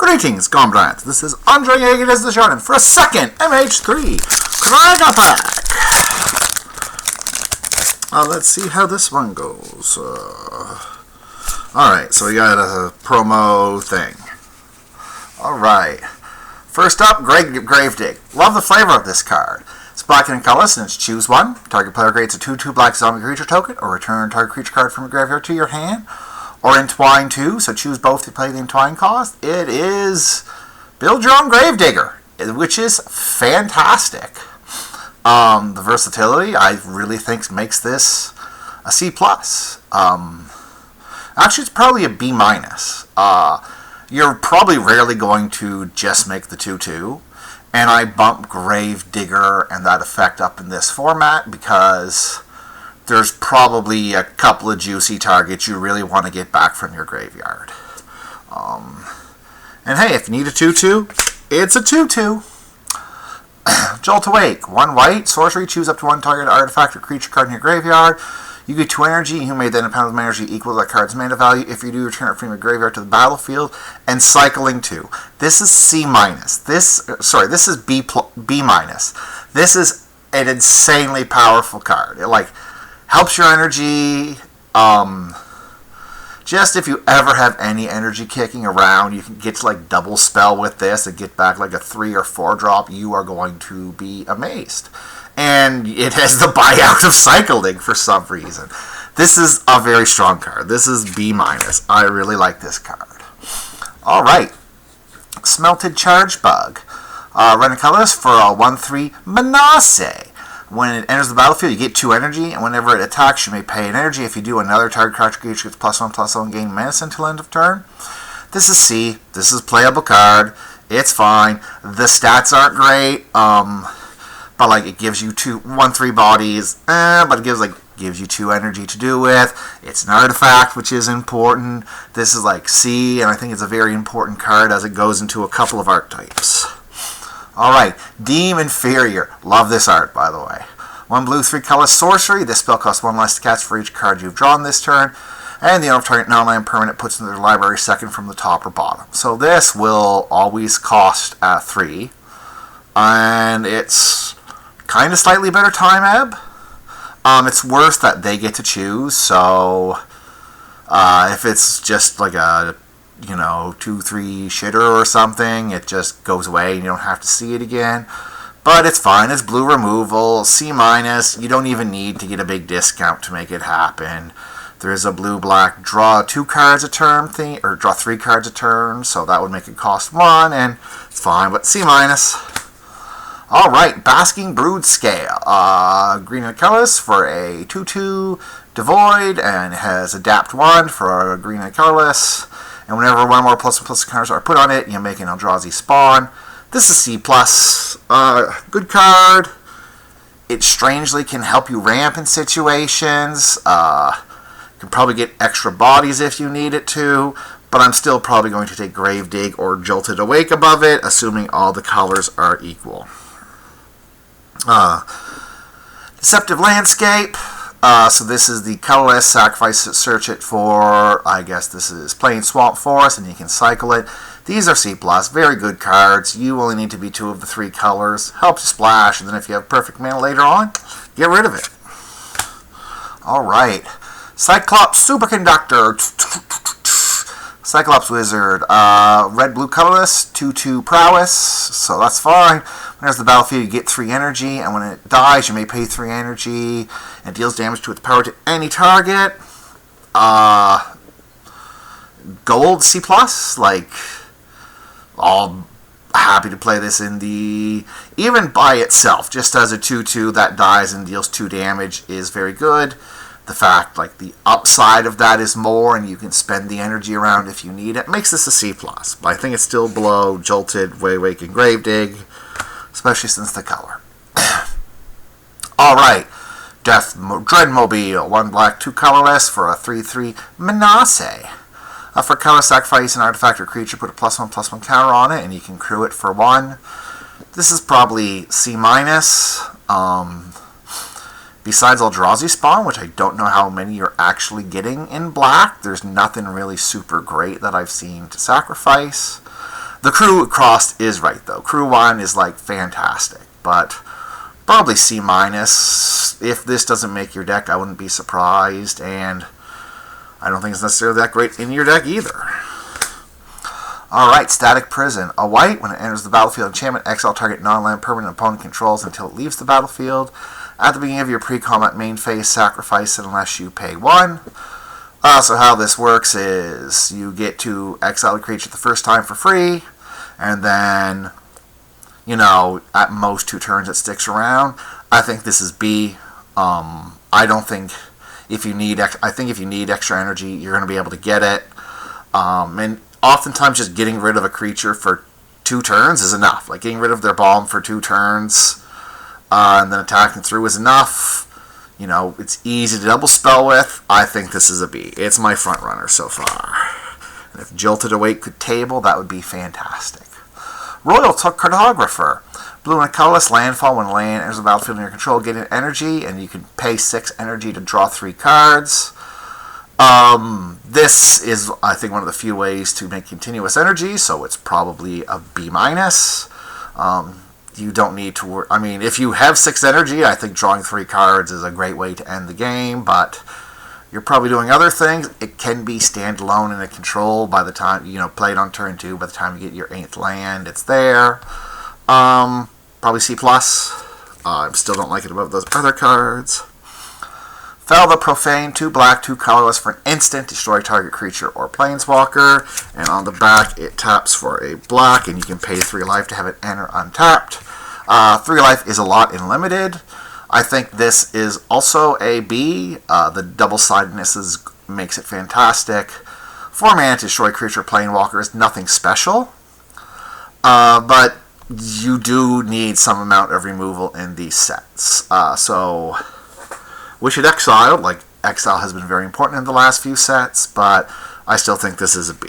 Greetings, comrades. This is Andre Yeager as the Jordan for a second MH3 CAP2 pack. Let's see how this one goes. Alright, so we got a promo thing. Alright. First up, Gravedigger. Love the flavor of this card. It's black in colors and it's choose one. Target player creates a 2/2 black zombie creature token or return target creature card from your graveyard to your hand. Or Entwine 2, so choose both to play the Entwine cost. It is build your own Gravedigger, which is fantastic. The versatility, I really think, makes this a C+. Actually, it's probably a B-. You're probably rarely going to just make the 2/2. And I bump Gravedigger and that effect up in this format because there's probably a couple of juicy targets you really want to get back from your graveyard. And hey, if you need a 2/2, it's a 2/2. Jolt Awake. 1 white, sorcery, choose up to 1 target artifact or creature card in your graveyard. You get 2 energy, you may then pound of energy equal to that card's mana value. If you do, return it from your graveyard to the battlefield. And cycling 2. This is C-. This is B-. This is an insanely powerful card. It helps your energy. Just if you ever have any energy kicking around, you can get to double spell with this and get back a 3 or 4 drop. You are going to be amazed. And it has the buyout of cycling for some reason. This is a very strong card. This is B-. I really like this card. Alright. Smelted Charge Bug. Red and colors for a 1/3 Menace. When it enters the battlefield, you get 2 energy, and whenever it attacks, you may pay an energy. If you do, another target card creature gets +1/+1, gain menace until end of turn. This is C. This is a playable card. It's fine. The stats aren't great, but it gives you 1/3 bodies, but it gives you 2 energy to do with. It's an artifact, which is important. This is C, and I think it's a very important card as it goes into a couple of archetypes. Alright, Deem Inferior. Love this art, by the way. 1 blue, 3 color sorcery. This spell costs 1 less to cast for each card you've drawn this turn. And the owner of target non-land permanent puts into their library second from the top or bottom. So this will always cost 3. And it's kind of slightly better time ebb. It's worse that they get to choose. So if it's just a 2/3 shitter or something, it just goes away and you don't have to see it again. But it's fine. It's blue removal, C-. You don't even need to get a big discount to make it happen. There's a blue-black draw 2 cards a turn thing, or draw 3 cards a turn, so that would make it cost 1, and it's fine, but C-. Alright, Basking Brood Scale. Green and colorless for a 2/2 Devoid, and it has Adapt 1 for a green and colorless. And whenever 1 more +1/+1 cards are put on it, you make an Eldrazi spawn. This is C+. Good card. It strangely can help you ramp in situations. You can probably get extra bodies if you need it to. But I'm still probably going to take Gravedigger or Jolted Awake above it, assuming all the colors are equal. Deceptive Landscape. So this is the colorless, sacrifice it, search it for, I guess this is Plain Swamp Forest, and you can cycle it. These are C+, very good cards. You only need to be 2 of the 3 colors. Helps you splash, and then if you have perfect mana later on, get rid of it. Alright. Cyclops Superconductor. Cyclops Wizard. Red-blue colorless, 2/2 prowess, so that's fine. When there's the battlefield, you get 3 energy, and when it dies, you may pay 3 energy, and it deals damage to its power to any target. Gold C+, all happy to play this in the... Even by itself, just as a 2/2 that dies and deals 2 damage is very good. The fact, the upside of that is more, and you can spend the energy around if you need it, makes this a C+. But I think it's still below Jolted, Wake, and Gravedigger, especially since the color. Alright. Dreadmobile. 1 black, 2 colorless for a 3/3 Menace. For color, sacrifice an artifact or creature, put a +1/+1 counter on it, and you can crew it for 1. This is probably C-. Besides Eldrazi Spawn, which I don't know how many you're actually getting in black, there's nothing really super great that I've seen to sacrifice. The crew crossed is right, though. Crew 1 is, like, fantastic. But probably C-. If this doesn't make your deck, I wouldn't be surprised. And I don't think it's necessarily that great in your deck either. Alright, Static Prison. A white, when it enters the battlefield, enchantment, exile target non-land permanent opponent controls until it leaves the battlefield. At the beginning of your pre-combat main phase, sacrifice it unless you pay 1. So how this works is you get to exile a creature the first time for free, and then, you know, at most 2 turns it sticks around. I think this is B. I don't think if you need, I think if you need extra energy, you're going to be able to get it. And oftentimes just getting rid of a creature for 2 turns is enough. Like getting rid of their bomb for 2 turns and then attacking through is enough. You know, it's easy to double spell with. I think this is a B. It's my front runner so far. And if Jilted Awake could table, that would be fantastic. Royal Cartographer. Blue and a colorless landfall. When land enters the battlefield under your control, get an energy, and you can pay 6 energy to draw 3 cards. This is, I think, one of the few ways to make continuous energy, so it's probably a B-. You don't need to worry. I mean, if you have 6 energy, I think drawing 3 cards is a great way to end the game, but you're probably doing other things. It can be standalone in a control by the time, you know, played on turn 2. By the time you get your 8th land, it's there. Probably C+. I still don't like it above those other cards. Fel the Profane, 2 black, 2 colorless for an instant. Destroy target creature or planeswalker. And on the back, it taps for a black, and you can pay 3 life to have it enter untapped. 3 life is a lot in limited. I think this is also a B. The double-sidedness makes it fantastic. 4 mana to destroy creature or planeswalker is nothing special. But you do need some amount of removal in these sets. So Wish It Exiled, like exile has been very important in the last few sets, but I still think this is a B.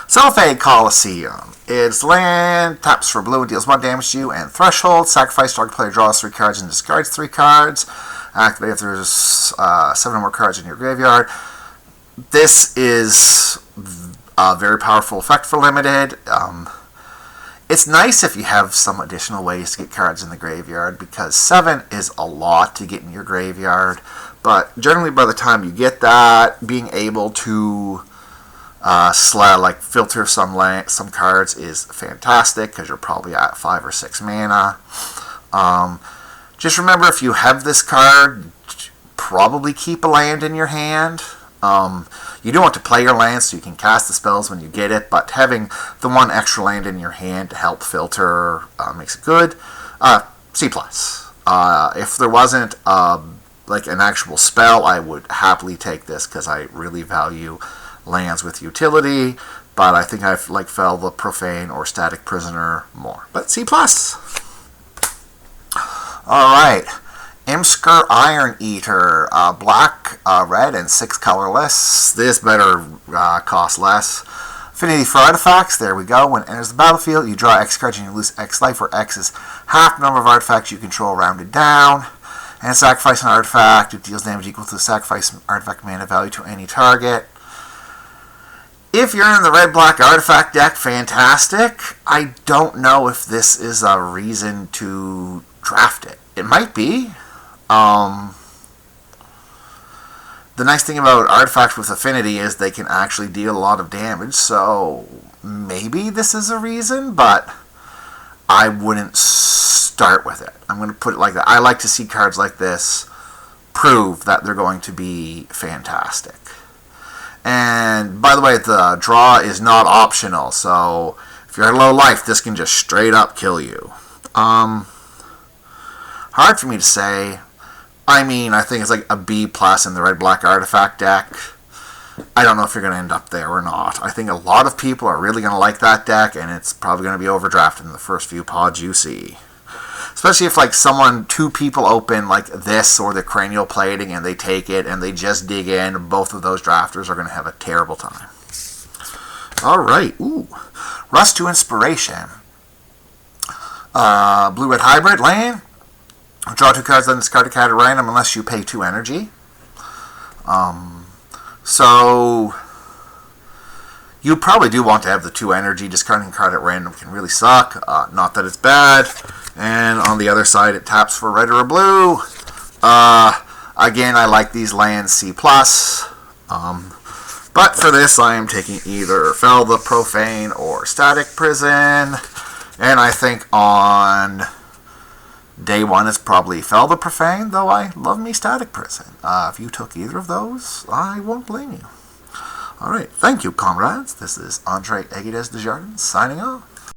Sulfade Coliseum. It's land, taps for blue and deals 1 damage to you, and Threshold. Sacrifice, target player draws 3 cards and discards 3 cards. Activate if there's 7 or more cards in your graveyard. This is a very powerful effect for limited. It's nice if you have some additional ways to get cards in the graveyard, because 7 is a lot to get in your graveyard. But generally, by the time you get that, being able to filter some cards is fantastic, because you're probably at 5 or 6 mana. Just remember, if you have this card, probably keep a land in your hand. You do want to play your land so you can cast the spells when you get it, but having the 1 extra land in your hand to help filter makes it good. C+. If there wasn't like an actual spell, I would happily take this because I really value lands with utility, but I think I like Fel the Profane or Static Prisoner more. But C+. Alright. Imsker Iron Eater, black, red, and 6 colorless. This better cost less. Affinity for artifacts, there we go. When it enters the battlefield, you draw X cards and you lose X life, where X is half the number of artifacts you control rounded down. And sacrifice an artifact. It deals damage equal to the sacrifice artifact mana value to any target. If you're in the red-black artifact deck, fantastic. I don't know if this is a reason to draft it. It might be. The nice thing about artifacts with affinity is they can actually deal a lot of damage, so maybe this is a reason, but I wouldn't start with it. I'm going to put it like that. I like to see cards like this prove that they're going to be fantastic. And by the way, the draw is not optional, so if you're at low life, this can just straight up kill you. Hard for me to say. I mean, I think it's like a B+ in the red-black artifact deck. I don't know if you're going to end up there or not. I think a lot of people are really going to like that deck, and it's probably going to be overdrafted in the first few pods you see. Especially if, like, 2 people open, like, this or the cranial plating, and they take it, and they just dig in. Both of those drafters are going to have a terrible time. Alright, ooh. Rust to Inspiration. Blue-red hybrid land. Draw 2 cards, then discard a card at random unless you pay 2 energy. So, You probably do want to have the 2 energy. Discarding a card at random can really suck. Not that it's bad. And on the other side, it taps for red or blue. Again, I like these lands C+. But for this, I am taking either Fell the Profane or Static Prison. And I think on day 1, it's probably Fell the Profane, though I love me Static Prison. If you took either of those, I won't blame you. Alright, thank you, comrades. This is Andre Aguides Desjardins signing off.